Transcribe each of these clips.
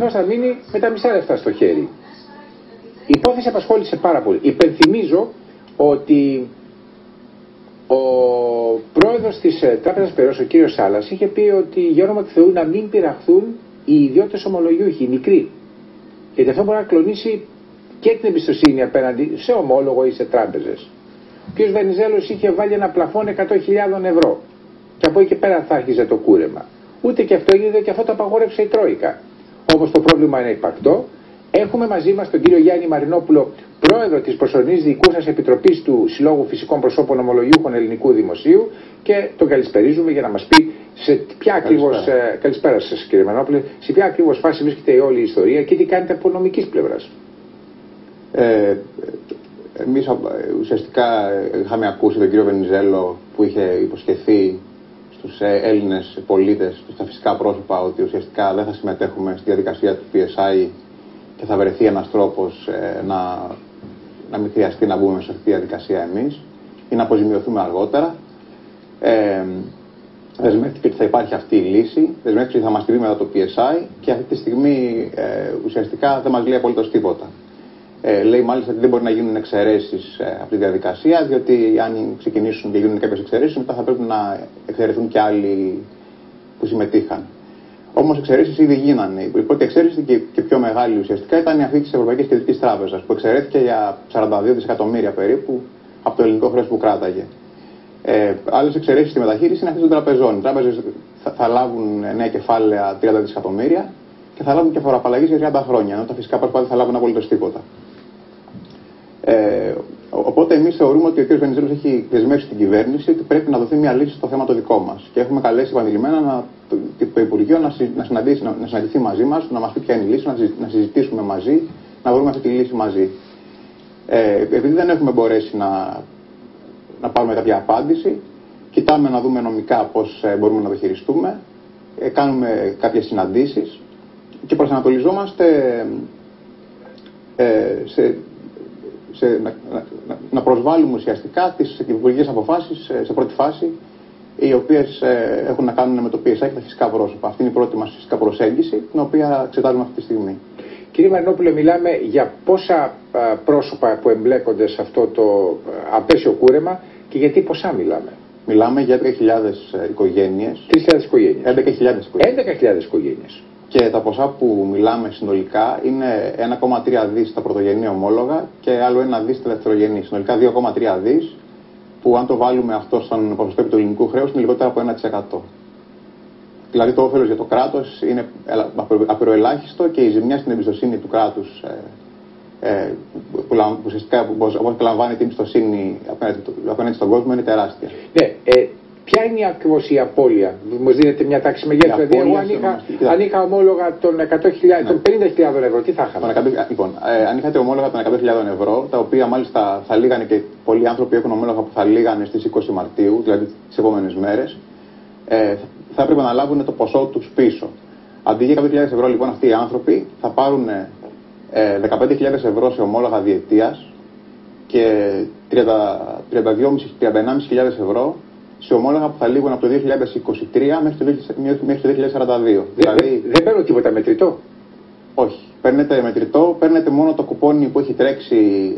θα μείνει με τα μισά λεφτά στο χέρι. Η υπόθεση απασχόλησε πάρα πολύ. Υπενθυμίζω ότι ο πρόεδρος της Τράπεζας Περός, ο κύριος Σάλας, είχε πει ότι για όνομα του Θεού να μην πειραχθούν οι ιδιώτες ομολογιούχοι, οι μικροί. Γιατί αυτό μπορεί να κλονίσει και την εμπιστοσύνη απέναντι σε ομόλογο ή σε τράπεζες. Ο κ. Βενιζέλος είχε βάλει ένα πλαφόν 100.000 ευρώ. Και από εκεί και πέρα θα άρχιζε το κούρεμα. Ούτε και αυτό έγινε, και αυτό το απαγόρευσε η Τρόικα. Όμως το πρόβλημα είναι υπαρκτό. Έχουμε μαζί μας τον κύριο Γιάννη Μαρινόπουλο, πρόεδρο της προσωρινής διοικούσας επιτροπής του Συλλόγου Φυσικών Προσώπων Ομολογιούχων Ελληνικού Δημοσίου, και τον καλησπερίζουμε για να μας πει σε ποια ακριβώς. Καλησπέρα σας, κύριε Μαρινόπουλο, σε ποια ακριβώς φάση βρίσκεται η όλη η ιστορία και τι κάνετε από νομικής πλευράς. Εμείς ουσιαστικά είχαμε ακούσει τον κύριο Βενιζέλο που είχε υποσχεθεί στους Έλληνες πολίτες, στα φυσικά πρόσωπα, ότι ουσιαστικά δεν θα συμμετέχουμε στη διαδικασία του PSI και θα βρεθεί ένας τρόπος να μην χρειαστεί να μπούμε σε αυτή τη διαδικασία εμείς ή να αποζημιωθούμε αργότερα. Δεσμεύτηκε ότι θα υπάρχει αυτή η λύση, δεσμεύτηκε ότι θα μας στηθεί μετά το PSI, και αυτή τη στιγμή ουσιαστικά δεν μας λέει απολύτως τίποτα. Λέει μάλιστα ότι δεν μπορεί να γίνουν εξαιρέσεις από τη διαδικασία, διότι αν ξεκινήσουν και γίνουν κάποιες εξαιρέσεις, μετά θα πρέπει να εξαιρεθούν και άλλοι που συμμετείχαν. Όμως εξαιρέσεις ήδη γίνανε. Η πρώτη εξαίρεση και πιο μεγάλη ουσιαστικά ήταν αυτή της Ευρωπαϊκής Κεντρικής Τράπεζας, που εξαιρέθηκε για 42 δισεκατομμύρια περίπου από το ελληνικό χρέος που κράταγε. Άλλες εξαιρέσεις στη μεταχείριση είναι αυτές των τραπεζών. Οι τράπεζες θα λάβουν νέα κεφάλαια 30 δισεκατομμύρια και θα λάβουν και φοροαπαλλαγές για 30 χρόνια, ενώ τα φυσικά πρόσωπα δεν θα λάβουν απολύτως τίποτα. Οπότε εμείς θεωρούμε ότι ο κ. Βενιζέλος έχει δεσμεύσει την κυβέρνηση ότι πρέπει να δοθεί μια λύση στο θέμα το δικό μας. Και έχουμε καλέσει επανειλημμένα το Υπουργείο να συναντηθεί μαζί μας, να μας πει ποια είναι η λύση, να συζητήσουμε μαζί, να βρούμε αυτή τη λύση μαζί. Επειδή δεν έχουμε μπορέσει να πάρουμε κάποια απάντηση, κοιτάμε να δούμε νομικά πώς μπορούμε να το χειριστούμε, κάνουμε κάποιες συναντήσεις και προσανατολιζόμαστε να προσβάλλουμε ουσιαστικά τις υπουργικές αποφάσεις σε πρώτη φάση, οι οποίες έχουν να κάνουν με το PSI και τα φυσικά πρόσωπα. Αυτή είναι η πρώτη μας φυσικά προσέγγιση, την οποία εξετάζουμε αυτή τη στιγμή. Κύριε Μαρινόπουλε, μιλάμε για πόσα πρόσωπα που εμπλέκονται σε αυτό το απέσιο κούρεμα και γιατί ποσά μιλάμε? Μιλάμε για 11.000 οικογένειες. 3.000 οικογένειες. 11.000 οικογένειες. Και τα ποσά που μιλάμε συνολικά είναι 1,3 δις στα πρωτογενή ομόλογα και άλλο 1 δις στα δευτερογενή. Συνολικά 2,3 δις, που αν το βάλουμε αυτό στον ποσοστό του ελληνικού χρέους είναι λιγότερο από 1%. Δηλαδή το όφελος για το κράτος είναι απειροελάχιστο και η ζημιά στην εμπιστοσύνη του κράτους που ουσιαστικά λαμβάνει την εμπιστοσύνη απέναντι στον κόσμο είναι τεράστια. Ναι, ποια είναι ακριβώς η απώλεια? Μου δίνετε μια τάξη μεγέθους? Δηλαδή, εγώ αν είχα ομόλογα των 50.000 ευρώ, τι θα είχα? Λοιπόν, αν είχατε ομόλογα των 100.000 ευρώ, τα οποία μάλιστα θα λήγανε, και πολλοί άνθρωποι έχουν ομόλογα που θα λήγανε στις 20 Μαρτίου, δηλαδή τις επόμενες μέρες, θα έπρεπε να λάβουν το ποσό τους πίσω. Αντί για 100.000 ευρώ, λοιπόν, αυτοί οι άνθρωποι θα πάρουν 15.000 ευρώ σε ομόλογα διετίας και 31.500 ευρώ σε ομόλογα που θα λήγουν από το 2023 μέχρι το 2042. Δηλαδή, δεν παίρνω τίποτα μετρητό? Όχι. Παίρνετε μετρητό, παίρνετε μόνο το κουπόνι που έχει τρέξει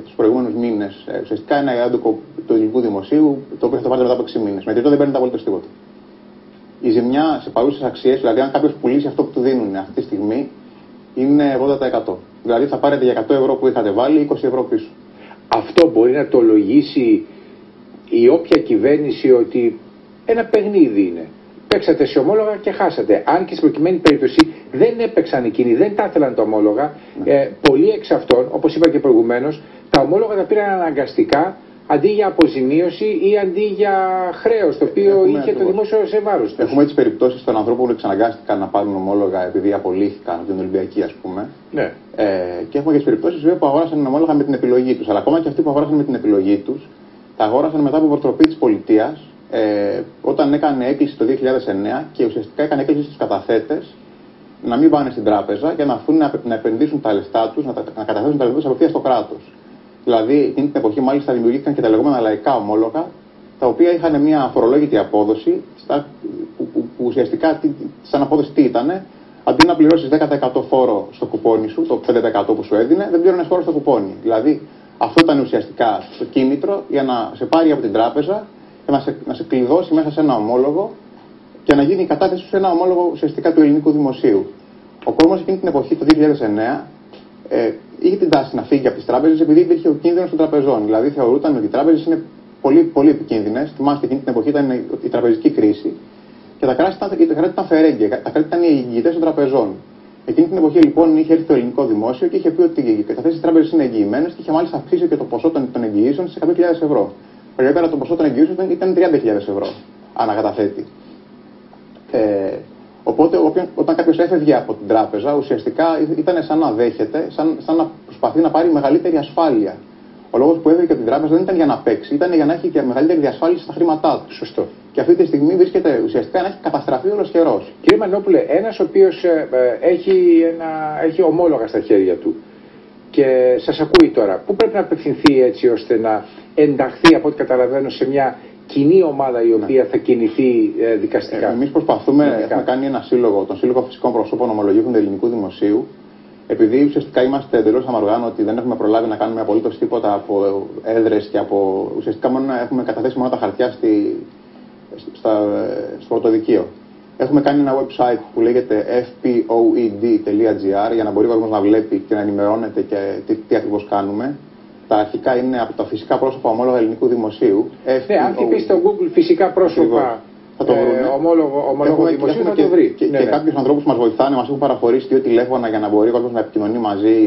τους προηγούμενους μήνες. Ουσιαστικά είναι ένα έντοκο του ελληνικού δημοσίου, το οποίο θα το πάρετε μετά από 6 μήνες. Μετρητό δεν παίρνετε απολύτως τίποτα. Η ζημιά σε παρούσες αξίες, δηλαδή αν κάποιος πουλήσει αυτό που του δίνουν αυτή τη στιγμή, είναι 80%. Δηλαδή θα πάρετε για 100 ευρώ που είχατε βάλει 20 ευρώ πίσω. Αυτό μπορεί να το λογίσει η όποια κυβέρνηση, ότι ένα παιχνίδι είναι? Παίξατε σε ομόλογα και χάσατε. Αν και στην προκειμένη περίπτωση δεν έπαιξαν εκείνοι, δεν τα ήθελαν τα ομόλογα, πολλοί εξ αυτών, όπως είπα και προηγουμένως, τα ομόλογα τα πήραν αναγκαστικά αντί για αποζημίωση ή αντί για χρέος, το οποίο είχε το δημόσιο σε βάρος τους. Έχουμε τις περιπτώσεις των ανθρώπων που εξαναγκάστηκαν να πάρουν ομόλογα επειδή απολύθηκαν από την Ολυμπιακή, ας πούμε. Ναι. Και έχουμε και τις περιπτώσεις που αγόρασαν ομόλογα με την επιλογή τους. Αλλά ακόμα και αυτοί που αγόρασαν με την επιλογή τους, τα αγόρασαν μετά από προτροπή της πολιτείας, όταν έκανε έκκληση το 2009 και ουσιαστικά έκανε έκκληση στους καταθέτες να μην πάνε στην τράπεζα και να έρθουν να επενδύσουν τα λεφτά τους, να καταθέσουν τα λεφτά τους απευθείας στο κράτος. Δηλαδή, εκείνη την εποχή μάλιστα δημιουργήθηκαν και τα λεγόμενα λαϊκά ομόλογα, τα οποία είχαν μια φορολόγητη απόδοση, που ουσιαστικά σαν απόδοση τι ήταν? Αντί να πληρώσεις 10% φόρο στο κουπόνι σου, το 5% που σου έδινε, δεν πλήρωνες φόρο στο κουπόνι. Δηλαδή, αυτό ήταν ουσιαστικά το κίνητρο για να σε πάρει από την τράπεζα και να σε κλειδώσει μέσα σε ένα ομόλογο και να γίνει η κατάθεση σου σε ένα ομόλογο ουσιαστικά του ελληνικού δημοσίου. Ο κόσμος εκείνη την εποχή, το 2009, είχε την τάση να φύγει από τις τράπεζες επειδή υπήρχε ο κίνδυνος των τραπεζών. Δηλαδή, θεωρούταν ότι οι τράπεζες είναι πολύ, πολύ επικίνδυνες. Θυμάστε, εκείνη την εποχή ήταν η τραπεζική κρίση και τα κράτη ήταν φερέγγια, τα κράτη ήταν οι ηγητές των τραπεζών. Εκείνη την εποχή λοιπόν είχε έρθει το ελληνικό δημόσιο και είχε πει ότι οι καταθέσεις της τράπεζας είναι εγγυημένες και είχε μάλιστα αυξήσει και το ποσό των εγγυήσεων σε 100.000 ευρώ. Παλιότερα το ποσό των εγγυήσεων ήταν 30.000 ευρώ ανακαταθέτη. Οπότε όταν κάποιος έφευγε από την τράπεζα, ουσιαστικά ήταν σαν να δέχεται, σαν να προσπαθεί να πάρει μεγαλύτερη ασφάλεια. Ο λόγος που έφευγε από την τράπεζα δεν ήταν για να παίξει, ήταν για να έχει και μεγαλύτερη διασφάλιση στα χρήματά του. Σωστό. Και αυτή τη στιγμή βρίσκεται ουσιαστικά να έχει καταστραφεί ολοσχερός. Κύριε Μανόπουλε, ένας ο οποίος έχει ομόλογα στα χέρια του και σας ακούει τώρα, πού πρέπει να απευθυνθεί έτσι ώστε να ενταχθεί, από ό,τι καταλαβαίνω, σε μια κοινή ομάδα η οποία θα κινηθεί δικαστικά? Εμείς προσπαθούμε, έχουμε κάνει ένα σύλλογο, τον Σύλλογο Φυσικών Προσώπων Ομολογίκων του Ελληνικού Δημοσίου. Επειδή ουσιαστικά είμαστε εντελώς αμαργάνωτοι, δεν έχουμε προλάβει να κάνουμε απολύτως τίποτα από έδρες και από. Ουσιαστικά έχουμε καταθέσει μόνο τα χαρτιά στο πρωτοδικείο. Έχουμε κάνει ένα website που λέγεται fpoed.gr για να μπορεί ο κόσμος να βλέπει και να ενημερώνεται και τι ακριβώς κάνουμε. Τα αρχικά είναι από τα φυσικά πρόσωπα ομόλογα ελληνικού δημοσίου. Ναι, αν χτυπήσει στο Google φυσικά πρόσωπα ομόλογο δημοσίου θα το βρει. Και κάποιους ανθρώπους μας βοηθάνε, μας έχουν παραχωρήσει 2 τηλέφωνα για να μπορεί ο κόσμος να επικοινωνεί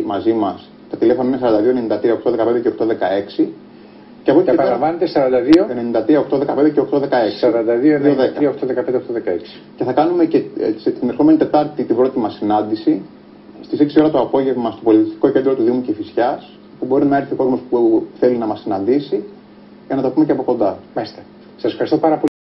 μαζί μας. Τα τηλέφωνα είναι 42 93 815 και 816. Και από εκεί παραλαμβάνετε 42 93 815 και 816. 42 93 815 816. Και θα κάνουμε και την ερχόμενη Τετάρτη την πρώτη μας συνάντηση στις 6 ώρα το απόγευμα στο Πολιτιστικό Κέντρο του Δήμου Κηφισιάς, που μπορεί να έρθει ο κόσμος που θέλει να μας συναντήσει για να τα πούμε και από κοντά. Μάλιστα. Σας ευχαριστώ πάρα πολύ.